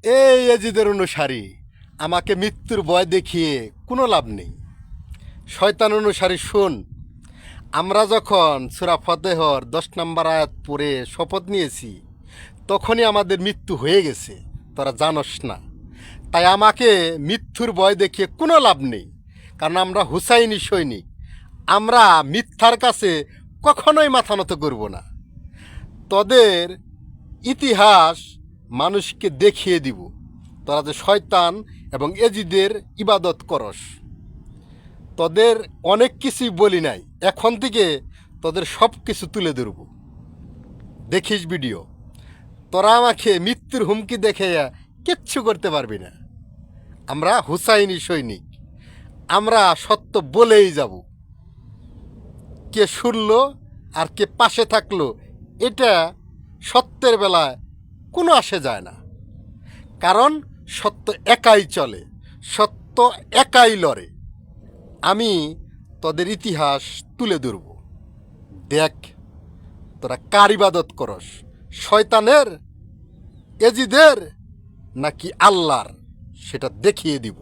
এই এজিদের অনুসারী আমাকে মৃত্যুর ভয় দেখিয়ে কোনো লাভ নেই। শয়তান অনুসারী শোন, আমরা যখন সূরা ফাতিহার 10 নম্বর আয়াত পড়ে শপথ নিয়েছি তখনই আমাদের মৃত্যু হয়ে গেছে, তোরা জানস না। তাই আমাকে মৃত্যুর ভয় দেখিয়ে কোনো লাভ নেই, কারণ আমরা হুসাইনি সৈনিক। আমরা মিথ্যার কাছে কখনোই মাথা নত করব না। তোদের ইতিহাস মানুষকে দেখিয়ে দিব তোরা যে শয়তান এবং এজিদের ইবাদত করস। তোদের অনেক কিছুই বলি নাই, এখন থেকে তোদের সব কিছু তুলে ধরব। দেখিস ভিডিও। তোরা আমাকে মৃত্যুর হুমকি দেখে কিচ্ছু করতে পারবি না। আমরা হুসাইনি সৈনিক, আমরা সত্য বলেই যাব। কে শুনলো আর কে পাশে থাকলো এটা সত্যের বেলায় কোনো আসে যায় না, কারণ সত্য একাই চলে, সত্য একাই লড়ে। আমি তোদের ইতিহাস তুলে ধরব। দেখ তোরা কার ইবাদত করস, শয়তানের, এজিদের নাকি আল্লাহর, সেটা দেখিয়ে দিব।